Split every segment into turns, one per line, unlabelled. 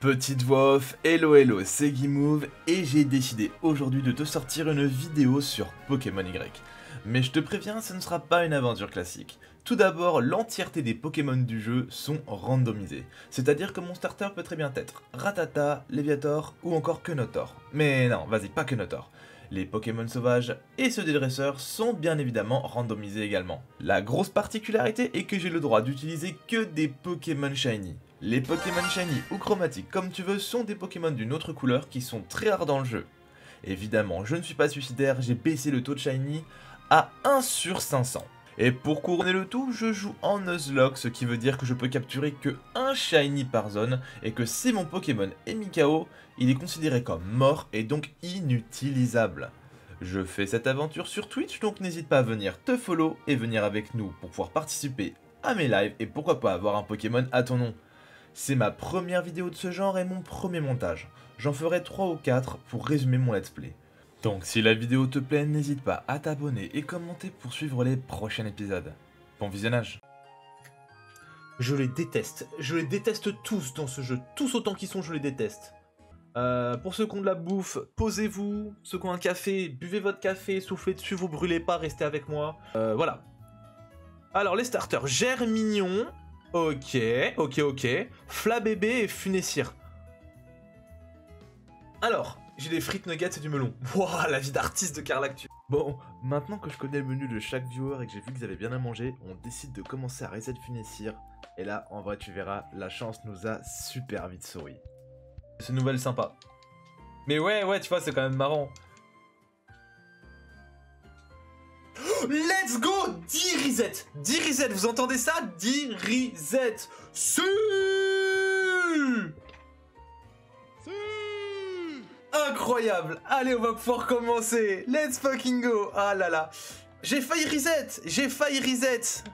Petite voix off, hello hello, c'est Guimauve et j'ai décidé aujourd'hui de te sortir une vidéo sur Pokémon Y. Mais je te préviens, ce ne sera pas une aventure classique. Tout d'abord, l'entièreté des Pokémon du jeu sont randomisés. C'est-à-dire que mon starter peut très bien être Rattata, Léviator ou encore Kenotor. Mais non, vas-y, pas Kenotor. Les Pokémon sauvages et ceux des dresseurs sont bien évidemment randomisés également. La grosse particularité est que j'ai le droit d'utiliser que des Pokémon Shiny. Les Pokémon Shiny ou chromatiques comme tu veux sont des Pokémon d'une autre couleur qui sont très rares dans le jeu. Évidemment, je ne suis pas suicidaire, j'ai baissé le taux de Shiny à 1 sur 500. Et pour couronner le tout, je joue en Nuzlocke, ce qui veut dire que je peux capturer que un Shiny par zone, et que si mon Pokémon est mis KO, il est considéré comme mort et donc inutilisable. Je fais cette aventure sur Twitch, donc n'hésite pas à venir te follow et venir avec nous pour pouvoir participer à mes lives et pourquoi pas avoir un Pokémon à ton nom. C'est ma première vidéo de ce genre et mon premier montage. J'en ferai 3 ou 4 pour résumer mon let's play. Donc si la vidéo te plaît, n'hésite pas à t'abonner et commenter pour suivre les prochains épisodes. Bon visionnage. Je les déteste tous dans ce jeu, tous autant qu'ils sont, je les déteste. Pour ceux qui ont de la bouffe, posez-vous, ceux qui ont un café, buvez votre café, soufflez dessus, vous brûlez pas, restez avec moi. Voilà. Alors les starters, Germignon, ok, Flabébé et Funessir. Alors, j'ai des frites nuggets et du melon. Wouah, la vie d'artiste de Carlactu. Bon, maintenant que je connais le menu de chaque viewer et que j'ai vu qu'ils avaient bien à manger, on décide de commencer à reset Funessir. Et là, en vrai, tu verras, la chance nous a super vite souri. C'est une nouvelle sympa. Mais ouais, tu vois, c'est quand même marrant. Let's go! 10 reset! 10 reset, vous entendez ça? 10 reset! Si! Incroyable! Allez, on va pouvoir commencer! Let's fucking go! Ah là là! J'ai failli reset!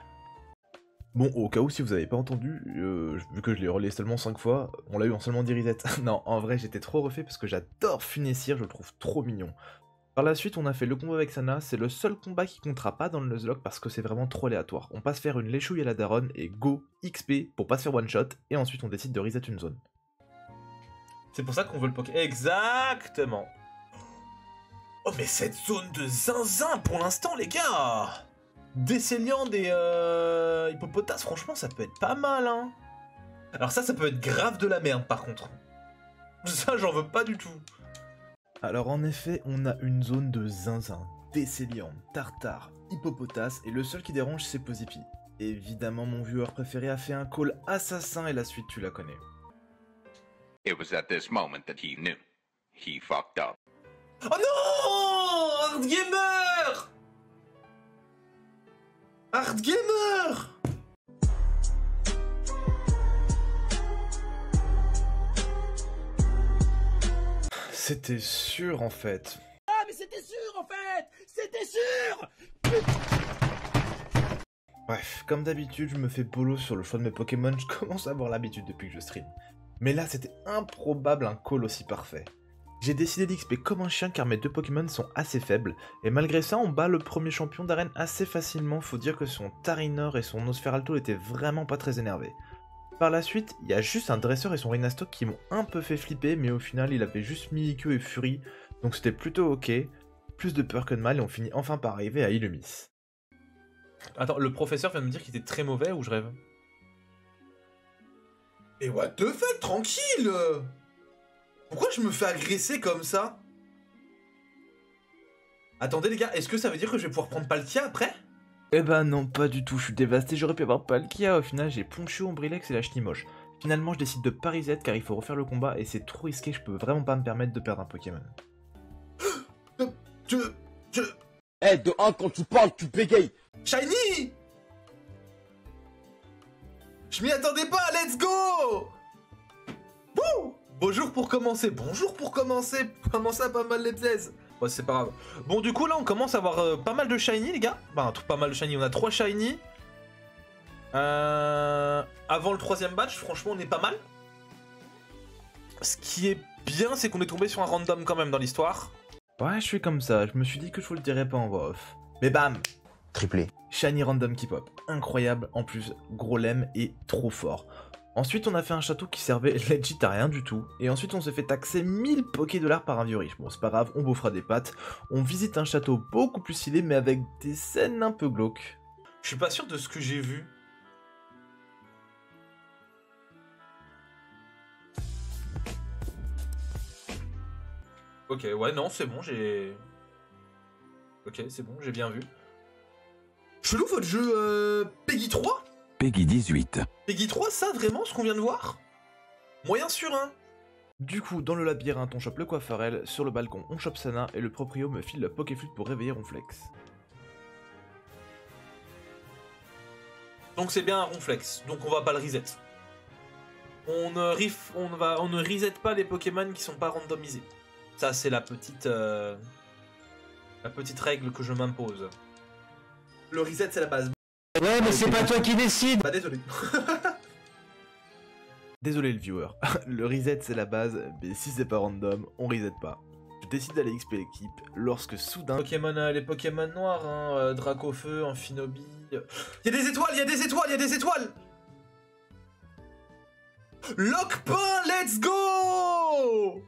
Bon, au cas où si vous avez pas entendu, vu que je l'ai relayé seulement 5 fois, on l'a eu en seulement 10 resets. Non, en vrai, j'étais trop refait parce que j'adore Funessir, je le trouve trop mignon. Par la suite, on a fait le combat avec Sana, c'est le seul combat qui comptera pas dans le Nuzlocke parce que c'est vraiment trop aléatoire. On passe faire une léchouille à la daronne et go XP pour pas se faire one shot, et ensuite on décide de reset une zone. C'est pour ça qu'on veut le Poké. Exactement. Oh mais cette zone de zinzin pour l'instant les gars. Décéliande et Hippopotas, franchement ça peut être pas mal hein. Alors ça peut être grave de la merde par contre. Ça j'en veux pas du tout. Alors en effet, on a une zone de zinzin, Décéliande, Tartare, Hippopotas, et le seul qui dérange c'est Pozipi. Évidemment mon viewer préféré a fait un call assassin et la suite tu la connais.
It was at this moment that he knew. He fucked up.
Oh non! Hard Gamer! Hard Gamer! C'était sûr en fait.
Ah mais c'était sûr en fait! C'était sûr!
Bref, comme d'habitude, je me fais bolo sur le choix de mes Pokémon, je commence à avoir l'habitude depuis que je stream. Mais là, c'était improbable un call aussi parfait. J'ai décidé d'XP comme un chien car mes deux Pokémon sont assez faibles, et malgré ça, on bat le premier champion d'arène assez facilement, faut dire que son Tarinor et son Nosferalto étaient vraiment pas très énervés. Par la suite, il y a juste un dresseur et son Rhinastock qui m'ont un peu fait flipper, mais au final, il avait juste Mimikyu et Fury, donc c'était plutôt ok. Plus de peur que de mal, et on finit enfin par arriver à Illumis. Attends, le professeur vient de me dire qu'il était très mauvais ou je rêve? Et what the fuck, tranquille! Pourquoi je me fais agresser comme ça? Attendez les gars, est-ce que ça veut dire que je vais pouvoir prendre Palkia après? Eh ben non, pas du tout, je suis dévasté, j'aurais pu avoir Palkia, au final j'ai Poncho, Ombrilex et la Chenimoche. Finalement je décide de pas reset car il faut refaire le combat et c'est trop risqué, je peux vraiment pas me permettre de perdre un Pokémon.
Eh, de 1 quand tu parles, tu bégayes!
Shiny! Je m'y attendais pas, let's go! Wouh! Bonjour pour commencer, comment ça pas mal les pièces? Ouais c'est pas grave. Bon du coup là on commence à avoir pas mal de shiny les gars. Enfin pas mal de shiny, on a 3 shiny. Avant le 3ème batch, franchement on est pas mal. Ce qui est bien c'est qu'on est tombé sur un random quand même dans l'histoire. Ouais je suis comme ça, je me suis dit que je vous le dirais pas en voix off. Mais bam!
Triplé.
Shiny random qui pop, incroyable, en plus gros lemme et trop fort. Ensuite, on a fait un château qui servait legit à rien du tout. Et ensuite, on s'est fait taxer 1000 $, par un vieux riche. Bon, c'est pas grave, on bouffera des pâtes. On visite un château beaucoup plus stylé, mais avec des scènes un peu glauques. Je suis pas sûr de ce que j'ai vu. Ok, ouais, non, c'est bon, j'ai... Ok, c'est bon, j'ai bien vu. Chelou votre jeu Peggy 3 ?
Peggy 18.
Peggy 3, ça vraiment, ce qu'on vient de voir ? Moyen sûr, hein. Du coup, dans le labyrinthe, on chope le coiffeurel, sur le balcon, on chope Sana, et le proprio me file la Pokéflute pour réveiller Ronflex. Donc c'est bien un Ronflex, donc on va pas le reset. On ne reset pas les Pokémon qui sont pas randomisés. Ça, c'est la petite règle que je m'impose. Le reset, c'est la base.
Ouais, mais c'est pas toi qui décide.
Bah désolé. Désolé le viewer. Le reset, c'est la base, mais si c'est pas random, on reset pas. Je décide d'aller XP l'équipe lorsque soudain... les Pokémon noirs, hein, Dracofeu, Amphinobi... Y'a des étoiles, y'a des étoiles, y'a des étoiles. Lockpin, let's go.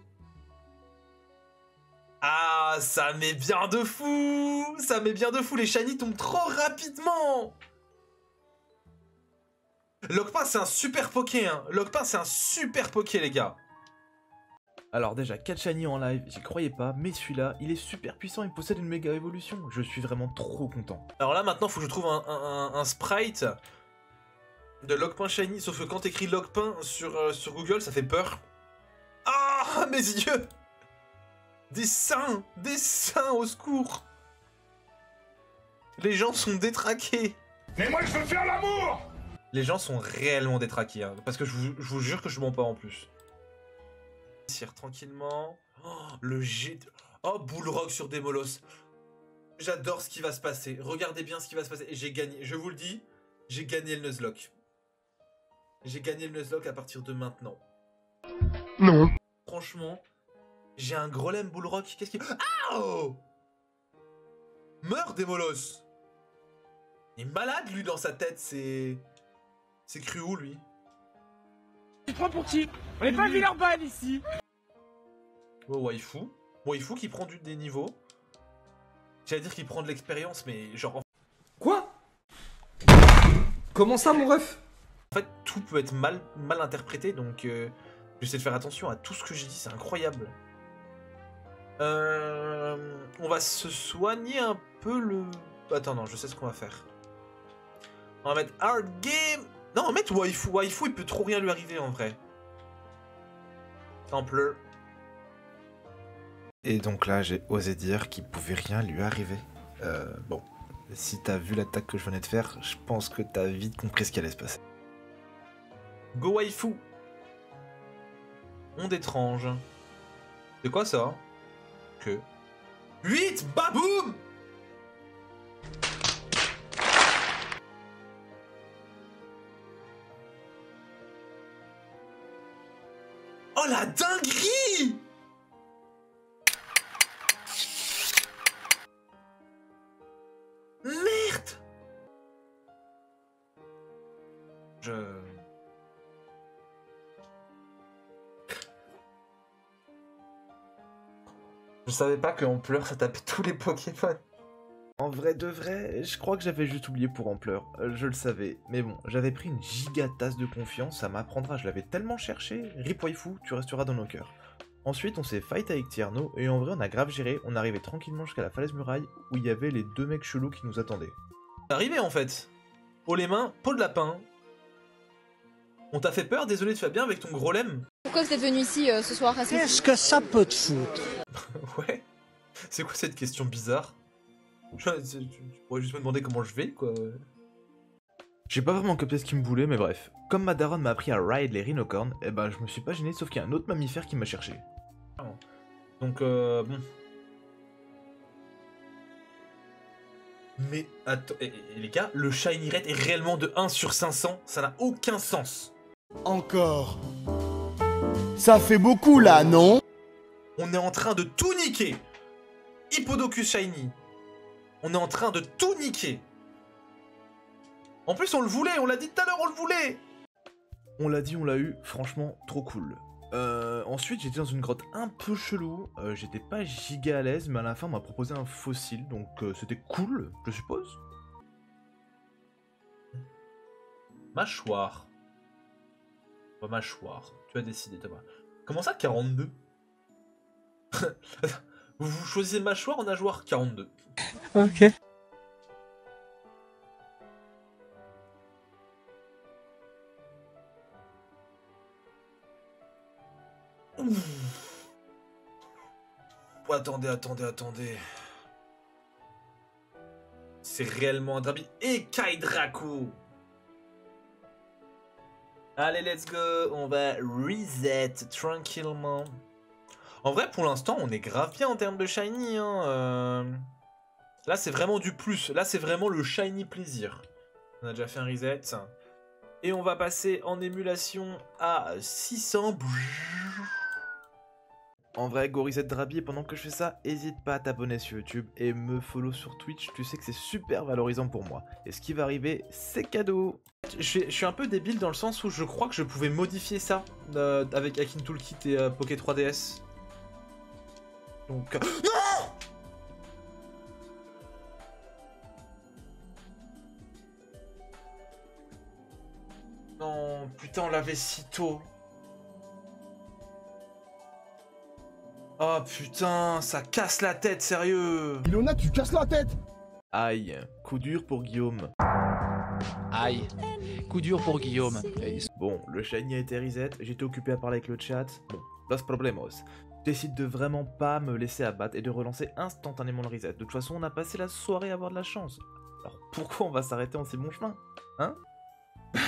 Ah, ça met bien de fou. Ça met bien de fou, les shiny tombent trop rapidement. Lockpin, c'est un super poké, hein. Lockpin, c'est un super poké, les gars. Alors déjà, 4 shiny en live, j'y croyais pas, mais celui-là, il est super puissant, il possède une méga évolution. Je suis vraiment trop content. Alors là, maintenant, faut que je trouve un sprite de Lockpin shiny, sauf que quand t'écris Lockpin sur Google, ça fait peur. Ah, mes yeux. Des seins au secours. Les gens sont détraqués.
Mais moi, je veux faire l'amour.
Les gens sont réellement détraqués, hein, parce que je vous jure que je mens pas en plus. Tire tranquillement. Oh, le jet de... Oh, Bullrock sur Démolos. J'adore ce qui va se passer. Regardez bien ce qui va se passer. Et j'ai gagné, je vous le dis, j'ai gagné le Nuzlocke. J'ai gagné le Nuzlocke à partir de maintenant.
Non.
Franchement, j'ai un Grolem Bullrock. Qu'est-ce qu'il... Oh, meurs, Démolos. Il est malade, lui, dans sa tête. C'est cru où, lui?
Tu te prends pour qui? On est pas à Villeurbanne ici.
Oh, waifu. Waifu qui prend des niveaux. J'allais dire qu'il prend de l'expérience, mais genre...
Quoi? Comment ça, mon ref?
En fait, tout peut être mal interprété, donc j'essaie de faire attention à tout ce que j'ai dit, c'est incroyable. On va se soigner un peu le... Attends, non, je sais ce qu'on va faire. On va mettre hard game. Non, on va mettre waifu. Waifu, il peut trop rien lui arriver en vrai. Templeur. Et donc là, j'ai osé dire qu'il pouvait rien lui arriver. Bon, si t'as vu l'attaque que je venais de faire, je pense que t'as vite compris ce qui allait se passer. Go waifu. Onde étrange. C'est quoi ça? Que 8, baboum. Oh la dinguerie! Merde! Je savais pas que Ampleur ça tapait tous les Pokémon. En vrai de vrai, je crois que j'avais juste oublié pour Ampleur. Je le savais, mais bon, j'avais pris une gigatasse de confiance, ça m'apprendra, je l'avais tellement cherché. Rip waifu, tu resteras dans nos cœurs. Ensuite, on s'est fight avec Tierno, et en vrai, on a grave géré, on arrivait tranquillement jusqu'à la falaise muraille, où il y avait les deux mecs chelous qui nous attendaient. Arrivé en fait. Haut les mains, peau de lapin. On t'a fait peur, désolé de Fabien, avec ton gros lemme.
Pourquoi vous êtes venu ici ce soir?
Qu'est-ce que ça peut te foutre?
Ouais. C'est quoi cette question bizarre? Tu pourrais juste me demander comment je vais, quoi. J'ai pas vraiment capté ce qu'il me voulait, mais bref. Comme ma daronne m'a appris à ride les rhinocornes, eh ben je me suis pas gêné, sauf qu'il y a un autre mammifère qui m'a cherché. Donc, bon. Mais, attends, et les gars, le Shiny Red est réellement de 1 sur 500, ça n'a aucun sens.
Encore. Ça fait beaucoup là, non?
On est en train de tout niquer. Hippodocus Shiny. On est en train de tout niquer. En plus, on le voulait, on l'a dit tout à l'heure, on le voulait. On l'a dit, on l'a eu, franchement, trop cool. Ensuite, j'étais dans une grotte un peu chelou, j'étais pas giga à l'aise, mais à la fin, on m'a proposé un fossile, donc c'était cool, je suppose. Mâchoire. Mâchoire, tu as décidé, Thomas. Comment ça, 42? Vous choisissez mâchoire, on a joueur 42.
Ok.
Oh, attendez. C'est réellement un Drabi. Et Kai Draco. Allez, let's go. On va reset tranquillement. En vrai, pour l'instant, on est grave bien en termes de shiny. Hein. Là, c'est vraiment du plus. Là, c'est vraiment le shiny plaisir. On a déjà fait un reset. Et on va passer en émulation à 600. En vrai, go reset Drabi, et pendant que je fais ça, n'hésite pas à t'abonner sur YouTube et me follow sur Twitch, tu sais que c'est super valorisant pour moi. Et ce qui va arriver, c'est cadeau. Je suis un peu débile dans le sens où je crois que je pouvais modifier ça avec Hacking Toolkit et Poké 3DS. Donc... Non! Non, putain, on l'avait si tôt. Oh putain, ça casse la tête, sérieux.
Ilona, tu casses la tête.
Aïe, coup dur pour Guillaume.
Aïe, coup dur pour Guillaume.
Bon, le shiny a été reset, j'étais occupé à parler avec le chat. Bon, dos problemos. Je décide de vraiment pas me laisser abattre et de relancer instantanément le reset. De toute façon, on a passé la soirée à avoir de la chance. Alors pourquoi on va s'arrêter en si bon chemin? Hein?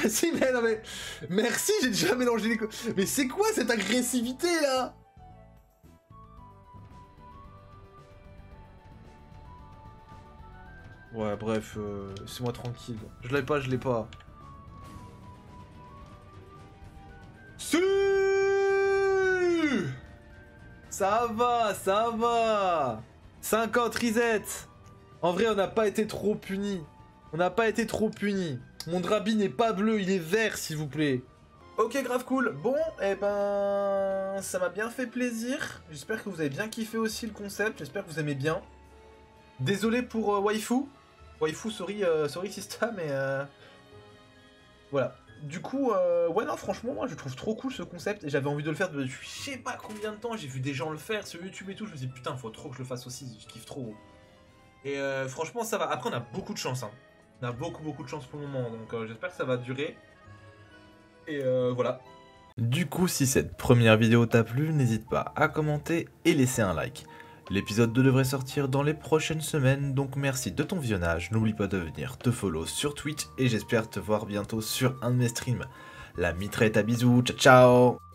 Si, mais non mais... Merci, j'ai déjà mélangé les... Mais c'est quoi cette agressivité là? Ouais, bref, laissez-moi tranquille. Je l'ai pas. Si! Ça va 50 reset. En vrai, on n'a pas été trop punis. Mon Drabi n'est pas bleu, il est vert, s'il vous plaît. Ok, grave cool. Bon, eh ben... ça m'a bien fait plaisir. J'espère que vous avez bien kiffé aussi le concept. J'espère que vous aimez bien. Désolé pour Waifu. Waifu, sorry Sista, mais... Voilà. Du coup, ouais, non, franchement, moi, je trouve trop cool ce concept. Et j'avais envie de le faire depuis je sais pas combien de temps. J'ai vu des gens le faire sur YouTube et tout. Je me suis dit, putain, faut trop que je le fasse aussi. Je kiffe trop. Et franchement, ça va. Après, on a beaucoup de chance. Hein. On a beaucoup de chance pour le moment. Donc, j'espère que ça va durer. Et voilà. Du coup, si cette première vidéo t'a plu, n'hésite pas à commenter et laisser un like. L'épisode 2 devrait sortir dans les prochaines semaines, donc merci de ton visionnage, n'oublie pas de venir te follow sur Twitch et j'espère te voir bientôt sur un de mes streams. La mitraillette à bisous, ciao ciao.